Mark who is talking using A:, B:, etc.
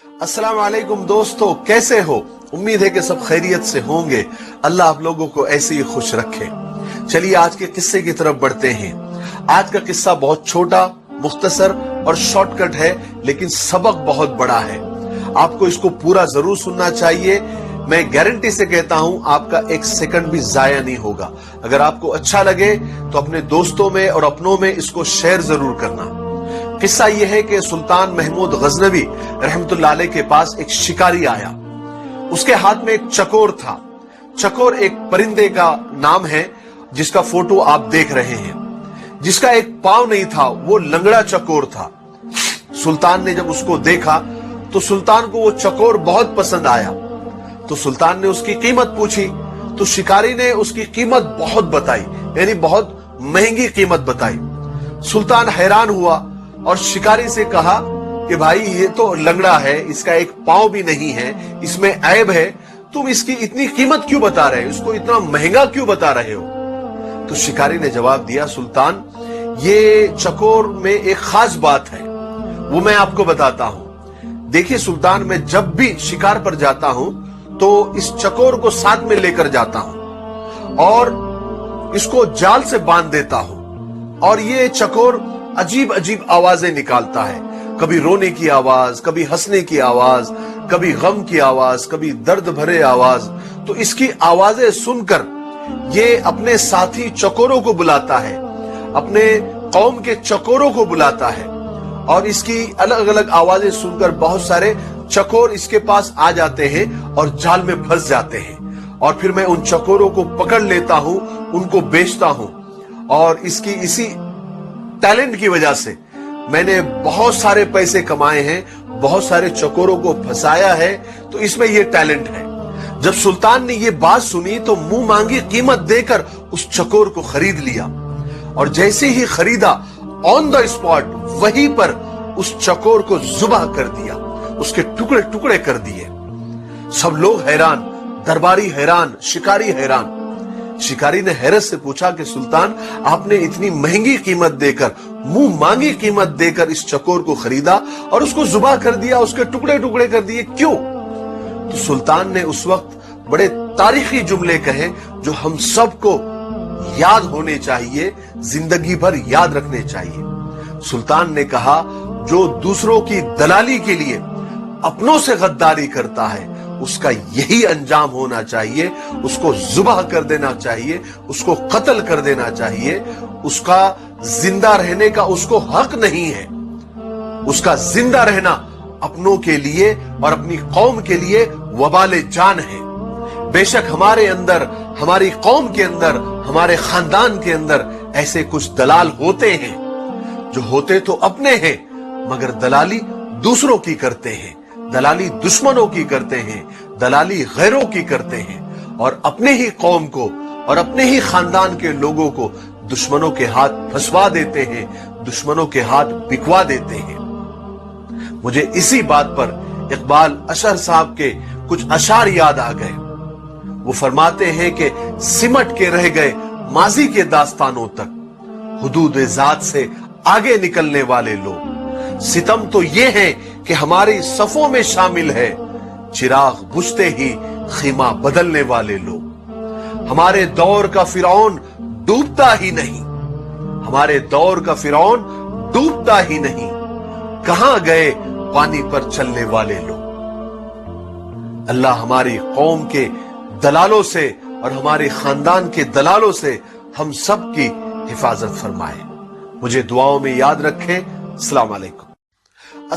A: अस्सलाम वालेकुम दोस्तों, कैसे हो? उम्मीद है कि सब खैरियत से होंगे। अल्लाह आप लोगों को ऐसे ही खुश रखे। चलिए आज के किस्से की तरफ बढ़ते हैं। आज का किस्सा बहुत छोटा, मुख्तसर और शॉर्टकट है, लेकिन सबक बहुत बड़ा है। आपको इसको पूरा जरूर सुनना चाहिए। मैं गारंटी से कहता हूं आपका एक सेकंड भी जाया नहीं होगा। अगर आपको अच्छा लगे तो अपने दोस्तों में और अपनों में इसको शेयर जरूर करना। किस्सा यह है कि सुल्तान महमूद गजनवी रहमतुल्लाह अलैह के पास एक शिकारी आया। उसके हाथ में एक चकोर था। चकोर एक परिंदे का नाम है जिसका फोटो आप देख रहे हैं। जिसका एक पांव नहीं था, वो लंगड़ा चकोर था। सुल्तान ने जब उसको देखा तो सुल्तान को वो चकोर बहुत पसंद आया। तो सुल्तान ने उसकी कीमत पूछी तो शिकारी ने उसकी कीमत बहुत बताई, यानी बहुत महंगी कीमत बताई। सुल्तान हैरान हुआ और शिकारी से कहा कि भाई ये तो लंगड़ा है, इसका एक पांव भी नहीं है, इसमें ऐब है, तुम इसकी इतनी कीमत क्यों बता रहे हो, इसको इतना महंगा क्यों बता रहे हो? तो शिकारी ने जवाब दिया, सुल्तान ये चकोर में एक खास बात है, वो मैं आपको बताता हूं। देखिए सुल्तान, मैं जब भी शिकार पर जाता हूं तो इस चकोर को साथ में लेकर जाता हूं और इसको जाल से बांध देता हूं। और ये चकोर अजीब अजीब आवाजें निकालता है, कभी रोने की आवाज, कभी हंसने की आवाज, कभी गम की आवाज, कभी दर्द भरे आवाज। तो इसकी आवाजें सुनकर ये अपने साथी चकोरों को बुलाता है, अपने कौम के चकोरों को बुलाता है और इसकी अलग अलग आवाजें सुनकर बहुत सारे चकोर इसके पास आ जाते हैं और जाल में फंस जाते हैं। और फिर मैं उन चकोरों को पकड़ लेता हूं, उनको बेचता हूं। और इसकी इसी टैलेंट की वजह से मैंने बहुत सारे पैसे कमाए हैं, बहुत सारे चकोरों को फंसाया है, तो इसमें यह टैलेंट है। जब सुल्तान ने यह बात सुनी तो मुंह मांगी कीमत देकर उस चकोर को खरीद लिया। और जैसे ही खरीदा, ऑन द स्पॉट वहीं पर उस चकोर को जुबाह कर दिया, उसके टुकड़े टुकड़े कर दिए। सब लोग हैरान, दरबारी हैरान, शिकारी हैरान। शिकारी ने हैरत से पूछा कि सुल्तान, आपने इतनी महंगी कीमत देकर, मुंह मांगी कीमत देकर इस चकोर को खरीदा और उसको जुबाह कर दिया, उसके टुकड़े टुकड़े कर दिए, क्यों? तो सुल्तान ने उस वक्त बड़े तारीखी जुमले कहे जो हम सबको याद होने चाहिए, जिंदगी भर याद रखने चाहिए। सुल्तान ने कहा, जो दूसरों की दलाली के लिए अपनों से गद्दारी करता है उसका यही अंजाम होना चाहिए, उसको जुबाह कर देना चाहिए, उसको कत्ल कर देना चाहिए। उसका जिंदा रहने का उसको हक नहीं है। उसका जिंदा रहना अपनों के लिए और अपनी कौम के लिए वबाले जान है। बेशक हमारे अंदर, हमारी कौम के अंदर, हमारे खानदान के अंदर ऐसे कुछ दलाल होते हैं जो होते तो अपने हैं मगर दलाली दूसरों की करते हैं, दलाली दुश्मनों की करते हैं, दलाली गैरों की करते हैं और अपने ही कौम को और अपने ही खानदान के लोगों को दुश्मनों के हाथ फंसवा देते हैं, दुश्मनों के हाथ बिकवा देते हैं। मुझे इसी बात पर इकबाल अशर साहब के कुछ अशार याद आ गए। वो फरमाते हैं कि सिमट के रह गए माजी के दास्तानों तक, हुदूद जात से आगे निकलने वाले लोग। सितम तो ये है कि हमारी सफों में शामिल है, चिराग बुझते ही खीमा बदलने वाले लोग। हमारे दौर का फिरौन डूबता ही नहीं, हमारे दौर का फिरौन डूबता ही नहीं, कहां गए पानी पर चलने वाले लोग। अल्लाह हमारी कौम के दलालों से और हमारे खानदान के दलालों से हम सब की हिफाजत फरमाए। मुझे दुआओं में याद रखें। अस्सलाम वालेकुम।